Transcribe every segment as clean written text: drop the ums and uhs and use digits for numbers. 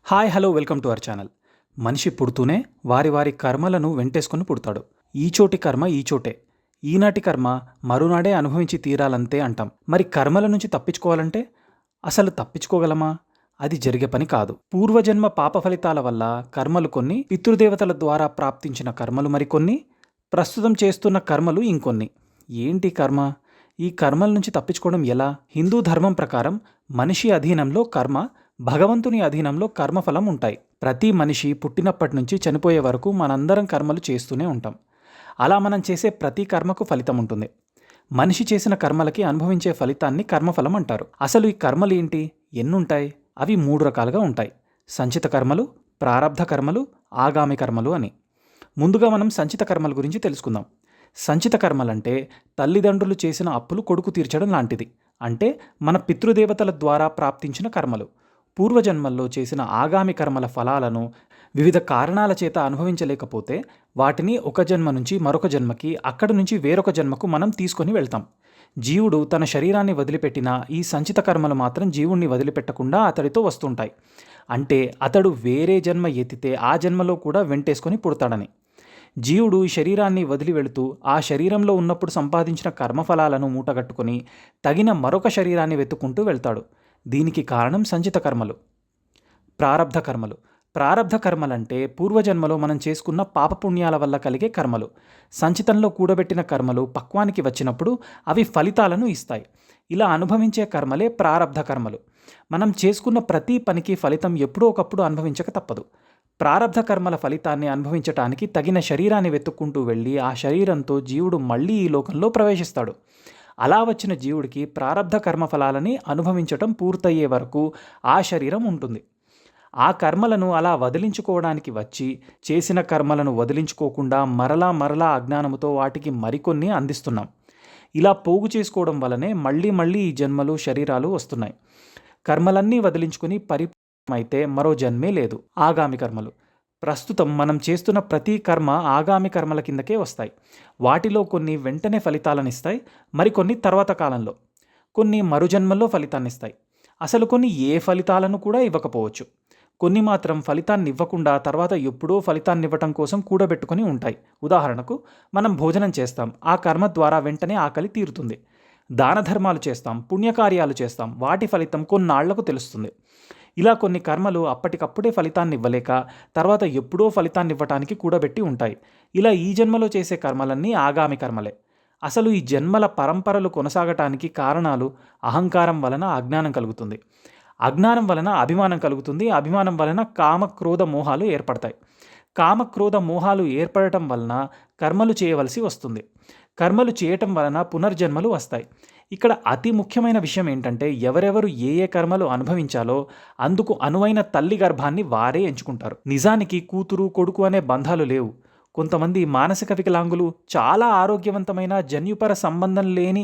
Hi hello welcome to our channel. మనిషి పుడుతూనే వారి వారి కర్మలను వెంటేసుకుని పుడతాడు. ఈ చోటి కర్మ ఈ చోటే, ఈనాటి కర్మ మరునాడే అనుభవించి తీరాలంతే అంటాం. మరి కర్మల నుంచి తప్పించుకోవాలంటే అసలు తప్పించుకోగలమా? అది జరిగే పని కాదు. పూర్వజన్మ పాప ఫలితాల వల్ల కర్మలు కొన్ని, పితృదేవతల ద్వారా ప్రాప్తించిన కర్మలు మరికొన్ని, ప్రస్తుతం చేస్తున్న కర్మలు ఇంకొన్ని. ఏంటి కర్మ? ఈ కర్మల నుంచి తప్పించుకోవడం ఎలా? హిందూ ధర్మం ప్రకారం మనిషి అధీనంలో కర్మ, భగవంతుని అధీనంలో కర్మఫలం ఉంటాయి. ప్రతి మనిషి పుట్టినప్పటి నుంచి చనిపోయే వరకు మనందరం కర్మలు చేస్తూనే ఉంటాం. అలా మనం చేసే ప్రతి కర్మకు ఫలితం ఉంటుంది. మనిషి చేసిన కర్మలకి అనుభవించే ఫలితాన్ని కర్మఫలం అంటారు. అసలు ఈ కర్మలు ఏంటి? ఎన్నుంటాయి? అవి 3 రకాలుగా ఉంటాయి: సంచిత కర్మలు, ప్రారబ్ధ కర్మలు, ఆగామి కర్మలు అని. ముందుగా మనం సంచిత కర్మల గురించి తెలుసుకుందాం. సంచిత కర్మలంటే తల్లిదండ్రులు చేసిన అప్పులు కొడుకు తీర్చడం లాంటిది. అంటే మన పితృదేవతల ద్వారా ప్రాప్తించిన కర్మలు. పూర్వజన్మల్లో చేసిన ఆగామి కర్మల ఫలాలను వివిధ కారణాల చేత అనుభవించలేకపోతే వాటిని ఒక జన్మ నుంచి మరొక జన్మకి, అక్కడి నుంచి వేరొక జన్మకు మనం తీసుకొని వెళ్తాం. జీవుడు తన శరీరాన్ని వదిలిపెట్టిన ఈ సంచిత కర్మలు మాత్రం జీవుణ్ణి వదిలిపెట్టకుండా అతడితో వస్తుంటాయి. అంటే అతడు వేరే జన్మ ఎత్తితే ఆ జన్మలో కూడా వెంటేసుకొని పుడతాడని. జీవుడు ఈ శరీరాన్ని వదిలి వెళుతూ ఆ శరీరంలో ఉన్నప్పుడు సంపాదించిన కర్మఫలాలను మూటగట్టుకొని తగిన మరొక శరీరాన్ని వెతుక్కుంటూ వెళ్తాడు. దీనికి కారణం సంచిత కర్మలు. ప్రారబ్ధ కర్మలు. ప్రారబ్ధ కర్మలంటే పూర్వజన్మలో మనం చేసుకున్న పాపపుణ్యాల వల్ల కలిగే కర్మలు. సంచితంలో కూడబెట్టిన కర్మలు పక్వానికి వచ్చినప్పుడు అవి ఫలితాలను ఇస్తాయి. ఇలా అనుభవించే కర్మలే ప్రారబ్ధ కర్మలు. మనం చేసుకున్న ప్రతి పనికి ఫలితం ఎప్పుడో ఒకప్పుడు అనుభవించక తప్పదు. ప్రారబ్ధ కర్మల ఫలితాన్ని అనుభవించటానికి తగిన శరీరాన్ని వెతుక్కుంటూ వెళ్ళి ఆ శరీరంతో జీవుడు మళ్ళీ ఈ లోకంలో ప్రవేశిస్తాడు. అలా వచ్చిన జీవుడికి ప్రారబ్ధ కర్మఫలాలని అనుభవించటం పూర్తయ్యే వరకు ఆ శరీరం ఉంటుంది. ఆ కర్మలను అలా వదిలించుకోవడానికి వచ్చి చేసిన కర్మలను వదిలించుకోకుండా మరలా మరలా అజ్ఞానముతో వాటికి మరికొన్ని అందిస్తున్నాం. ఇలా పోగు చేసుకోవడం వల్లనే మళ్ళీ మళ్ళీ ఈ జన్మలు శరీరాలు వస్తున్నాయి. కర్మలన్నీ వదిలించుకుని పరిపూర్ణమైతే మరో జన్మే లేదు. ఆగామి కర్మలు. ప్రస్తుతం మనం చేస్తున్న ప్రతి కర్మ ఆగామి కర్మల కిందకే వస్తాయి. వాటిలో కొన్ని వెంటనే ఫలితాలనిస్తాయి, మరికొన్ని తర్వాత కాలంలో, కొన్ని మరుజన్మల్లో ఫలితాన్నిస్తాయి. అసలు కొన్ని ఏ ఫలితాలను కూడా ఇవ్వకపోవచ్చు. కొన్ని మాత్రం ఫలితాన్ని ఇవ్వకుండా తర్వాత ఎప్పుడో ఫలితాన్ని ఇవ్వటం కోసం కూడబెట్టుకొని ఉంటాయి. ఉదాహరణకు, మనం భోజనం చేస్తాం, ఆ కర్మ ద్వారా వెంటనే ఆకలి తీరుతుంది. దాన ధర్మాలు చేస్తాం, పుణ్యకార్యాలు చేస్తాం, వాటి ఫలితం కొన్నాళ్లకు తెలుస్తుంది. ఇలా కొన్ని కర్మలు అప్పటికప్పుడే ఫలితాన్ని ఇవ్వలేక తర్వాత ఎప్పుడో ఫలితాన్ని ఇవ్వటానికి కూడబెట్టి ఉంటాయి. ఇలా ఈ జన్మలో చేసే కర్మలన్నీ ఆగామి కర్మలే. అసలు ఈ జన్మల పరంపరలు కొనసాగటానికి కారణాలు అహంకారం వలన అజ్ఞానం కలుగుతుంది, అజ్ఞానం వలన అభిమానం కలుగుతుంది, అభిమానం వలన కామక్రోధ మోహాలు ఏర్పడతాయి. కామక్రోధ మోహాలు ఏర్పడటం వలన కర్మలు చేయవలసి వస్తుంది. కర్మలు చేయటం వలన పునర్జన్మలు వస్తాయి. ఇక్కడ అతి ముఖ్యమైన విషయం ఏంటంటే ఎవరెవరు ఏ ఏ కర్మలు అనుభవించాలో అందుకు అనువైన తల్లి గర్భాన్ని వారే ఎంచుకుంటారు. నిజానికి కూతురు కొడుకు అనే బంధాలు లేవు. కొంతమంది మానసిక వికలాంగులు చాలా ఆరోగ్యవంతమైన జన్యుపర సంబంధం లేని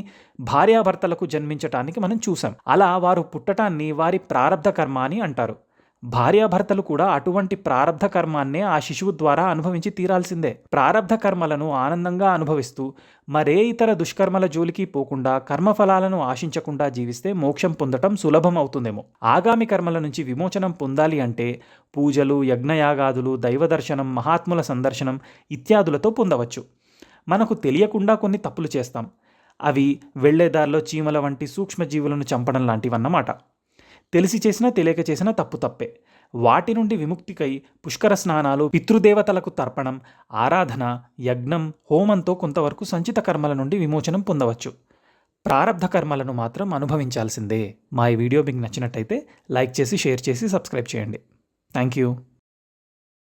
భార్యాభర్తలకు జన్మించటానికి మనం చూసాం. అలా వారు పుట్టటాన్ని వారి ప్రారబ్ధ కర్మ అని అంటారు. భార్యాభర్తలు కూడా అటువంటి ప్రారబ్ధ కర్మాన్నే ఆ శిశువు ద్వారా అనుభవించి తీరాల్సిందే. ప్రారబ్ధ కర్మలను ఆనందంగా అనుభవిస్తూ మరే ఇతర దుష్కర్మల జోలికి పోకుండా కర్మఫలాలను ఆశించకుండా జీవిస్తే మోక్షం పొందటం సులభం అవుతుందేమో. ఆగామి కర్మల నుంచి విమోచనం పొందాలి అంటే పూజలు, యజ్ఞయాగాదులు, దైవదర్శనం, మహాత్ముల సందర్శనం ఇత్యాదులతో పొందవచ్చు. మనకు తెలియకుండా కొన్ని తప్పులు చేస్తాం. అవి వెళ్లేదారిలో చీమల వంటి సూక్ష్మజీవులను చంపడం లాంటివన్నమాట. తెలిసి చేసినా తెలియక చేసినా తప్పు తప్పే. వాటి నుండి విముక్తికై పుష్కర స్నానాలు, పితృదేవతలకు తర్పణం, ఆరాధన, యజ్ఞం, హోమంతో కొంతవరకు సంచిత కర్మల నుండి విమోచనం పొందవచ్చు. ప్రారబ్ధ కర్మలను మాత్రం అనుభవించాల్సిందే. మా ఈ వీడియో మీకు నచ్చినట్టయితే లైక్ చేసి, షేర్ చేసి, సబ్స్క్రైబ్ చేయండి. Thank you.